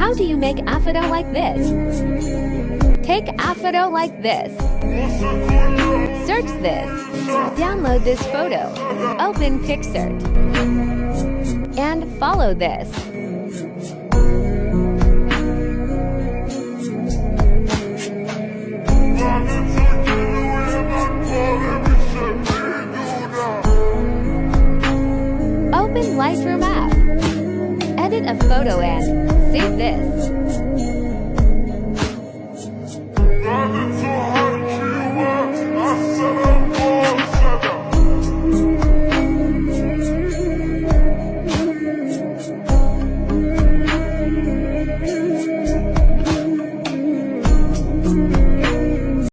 How do you make a photo like this? Take a photo like this. Search this. Download this photo. Open Pixart. And follow this. Open Lightroom app. Edit a photo and save this.